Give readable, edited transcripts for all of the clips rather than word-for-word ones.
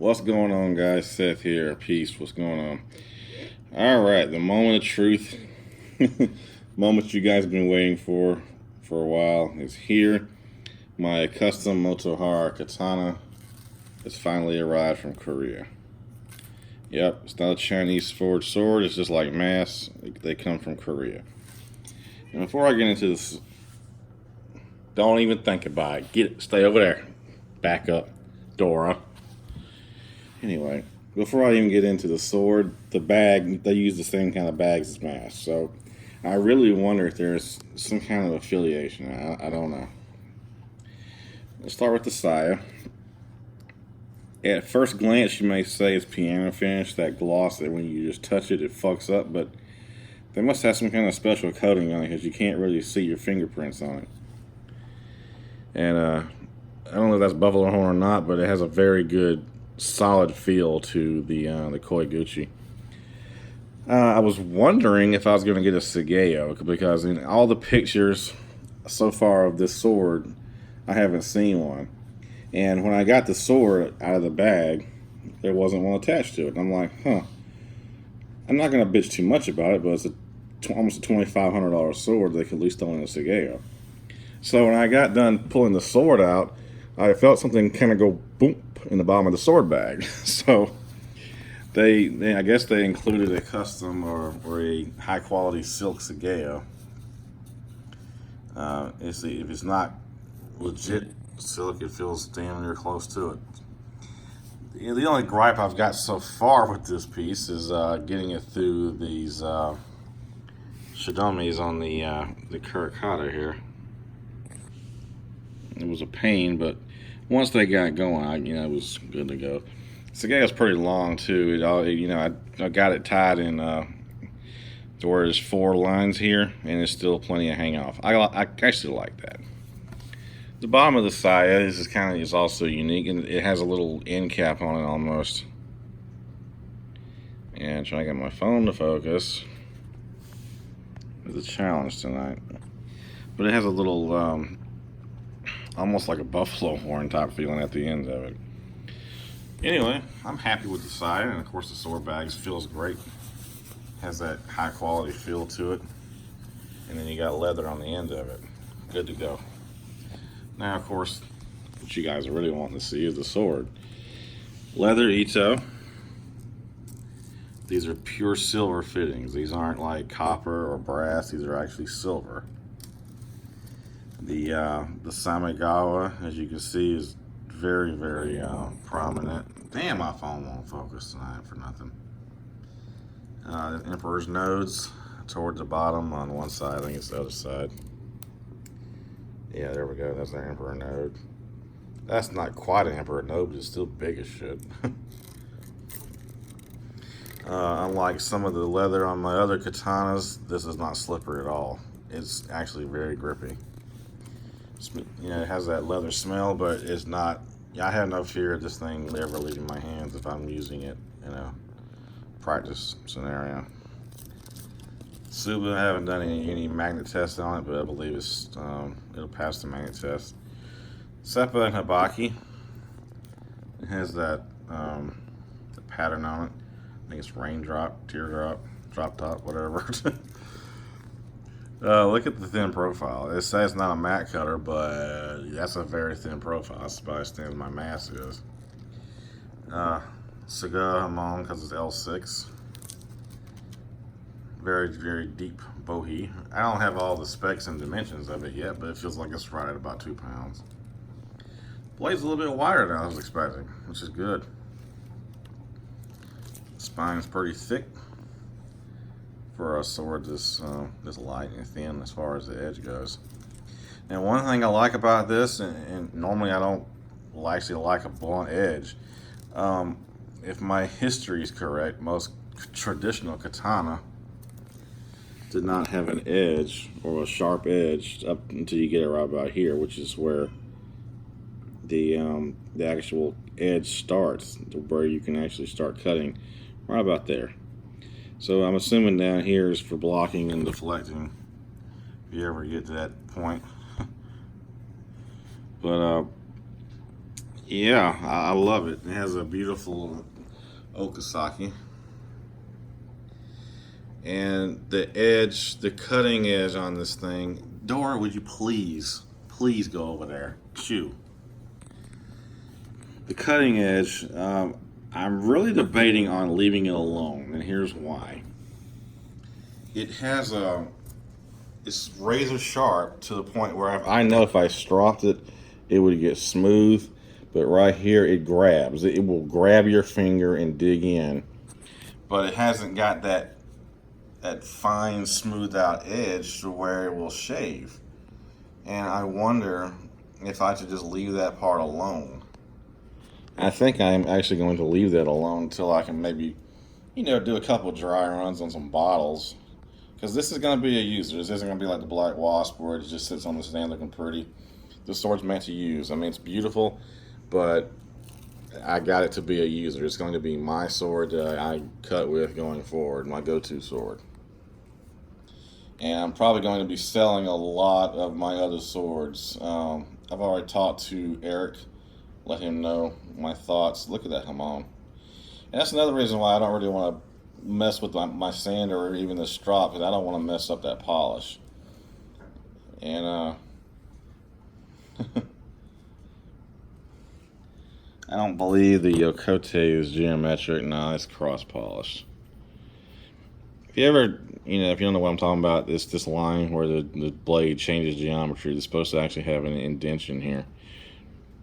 What's going on, guys? Seth here. Peace. What's going on? All right, the moment of truth, moment you guys have been waiting for a while is here. My custom Motohara Katana has finally arrived from Korea. Yep, it's not a Chinese forged sword. It's just like mass. They come from Korea. And before I get into this, don't even think about it. Get it. Stay over there. Back up, Dora. Anyway, before I even get into the sword, the bag, they use the same kind of bags as masks. So I really wonder if there's some kind of affiliation. I don't know. Let's start with the saya. At first glance, you may say it's piano finish, that gloss that when you just touch it, it fucks up. But they must have some kind of special coating on it because you can't really see your fingerprints on it. And I don't know if that's buffalo horn or not, but it has a very good solid feel to the Koiguchi. I was wondering if I was going to get a Sageo because in all the pictures so far of this sword, I haven't seen one. And when I got the sword out of the bag, there wasn't one attached to it. And I'm like, I'm not going to bitch too much about it, but it's almost a $2,500 sword. They could at least throw in a Sageo. So when I got done pulling the sword out, I felt something kind of go boom in the bottom of the sword bag. So they I guess they included a custom or a high quality silk Sageo. If it's not legit silk, it feels damn near close to it. The only gripe I've got so far with this piece is getting it through these shidomis on the Kurikata here. It was a pain, but once they got going, it was good to go. Sageo's pretty long too. I got it tied in to where there's 4 lines here, and there's still plenty of hang off. I still like that. The bottom of the saya is also unique, and it has a little end cap on it almost. And trying to get my phone to focus. It's a challenge tonight, but it has a little. Almost like a buffalo horn type feeling at the end of it. Anyway, I'm happy with the saya, and of course the sword bags feels great. Has that high quality feel to it, and then you got leather on the end of it. Good to go. Now, of course, what you guys are really wanting to see is the sword. Leather Ito. These are pure silver fittings. These aren't like copper or brass. These are actually silver. The Samigawa, as you can see, is very, very prominent. Damn, my phone won't focus tonight for nothing. The Emperor's nodes towards the bottom on one side. I think it's the other side. Yeah, there we go. That's our Emperor node. That's not quite an Emperor node, but it's still big as shit. Unlike some of the leather on my other katanas, this is not slippery at all. It's actually very grippy. It has that leather smell, but it's not. I have no fear of this thing ever leaving my hands if I'm using it in a practice scenario. Suba, I haven't done any magnet tests on it, but I believe it'll pass the magnet test. Seppa and Hibaki, it has that the pattern on it. I think it's raindrop, teardrop, drop top, whatever. Look at the thin profile. It says it's not a matte cutter, but that's a very thin profile. That's about as thin as my mask is. Saga Hamon, because it's L6. Very, very deep bohi. I don't have all the specs and dimensions of it yet, but it feels like it's right at about 2 pounds. Blade's a little bit wider than I was expecting, which is good. Spine's pretty thick for a sword this light and thin as far as the edge goes. And one thing I like about this, and normally I don't actually like a blunt edge. If my history is correct, most traditional katana did not have an edge or a sharp edge up until you get it right about here, which is where the actual edge starts, to where you can actually start cutting right about there. So I'm assuming down here is for blocking and deflecting, if you ever get to that point. But Yeah, I love it. It has a beautiful okasaki. And the edge, the cutting edge on this thing. Dora, would you please go over there? Chew. The cutting edge, I'm really debating on leaving it alone, and here's why. It has it's razor sharp to the point where I know if I stropped it, it would get smooth. But right here, it grabs. It will grab your finger and dig in. But it hasn't got that fine, smoothed out edge to where it will shave. And I wonder if I should just leave that part alone. I think I'm actually going to leave that alone until I can maybe, do a couple dry runs on some bottles. Because this is going to be a user. This isn't going to be like the Black Wasp where it just sits on the stand looking pretty. The sword's meant to use. I mean, it's beautiful, but I got it to be a user. It's going to be my sword that I cut with going forward, my go-to sword. And I'm probably going to be selling a lot of my other swords. I've already talked to Eric, let him know my thoughts. Look at that hamon. And that's another reason why I don't really want to mess with my sander or even the strop, because I don't want to mess up that polish. And I don't believe the Yokote is geometric. No, it's cross polished. If you ever, if you don't know what I'm talking about, this line where the blade changes geometry, it's supposed to actually have an indentation here,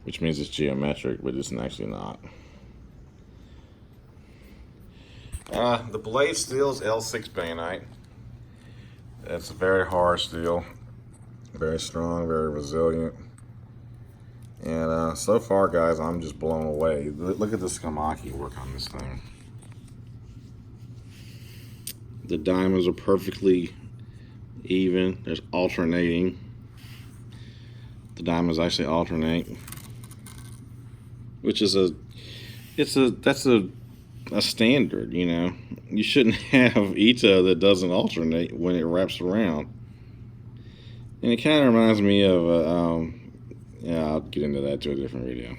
which means it's geometric, but it's actually not. The blade steel is L6 bainite. It's a very hard steel, very strong, very resilient. And so far, guys, I'm just blown away. Look at the skamaki work on this thing. The diamonds are perfectly even. There's alternating. The diamonds actually alternate, which is that's a standard. You shouldn't have Ito that doesn't alternate when it wraps around. And it kind of reminds me of yeah, I'll get into that to a different video.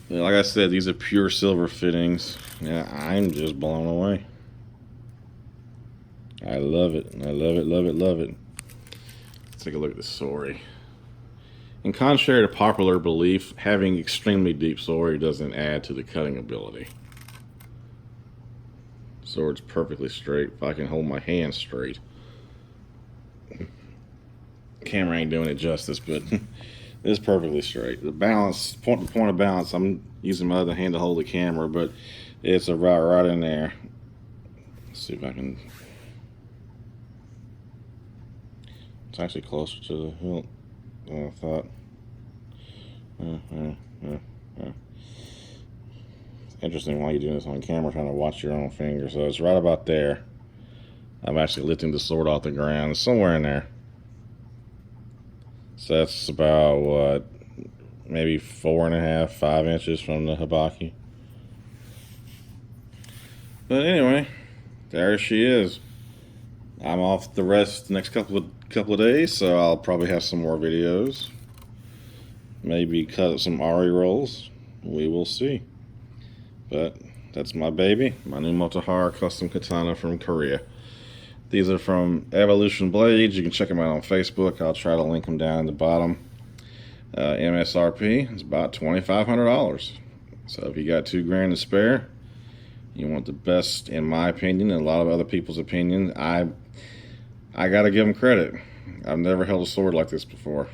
But like I said, these are pure silver fittings. Yeah, I'm just blown away. I love it. I love it, love it, love it. Let's take a look at the sori. And contrary to popular belief, having extremely deep sori doesn't add to the cutting ability. Sword's perfectly straight. If I can hold my hand straight. Camera ain't doing it justice, but it's perfectly straight. The point of balance, I'm using my other hand to hold the camera, but it's right in there. Let's see if I can. It's actually closer to the hilt than I thought. It's interesting why you're doing this on camera, trying to watch your own finger. So it's right about there. I'm actually lifting the sword off the ground. It's somewhere in there. So that's about, what, maybe 4.5, 5 inches from the habaki. But anyway, there she is. I'm off the next couple of days, so I'll probably have some more videos. Maybe cut up some Ari rolls. We will see. But that's my baby, my new Motohara custom katana from Korea. These are from Evolution Blades. You can check them out on Facebook. I'll try to link them down in the bottom. MSRP is about $2,500. So if you got $2,000 to spare, you want the best, in my opinion, and a lot of other people's opinion. I gotta give them credit. I've never held a sword like this before.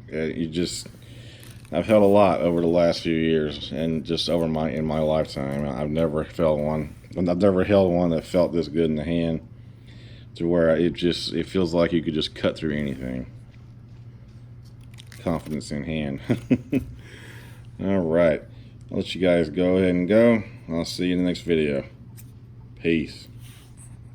I've held a lot over the last few years, and just in my lifetime, I've never held one that felt this good in the hand, to where it feels like you could just cut through anything. Confidence in hand. All right, I'll let you guys go ahead and go. I'll see you in the next video. Peace.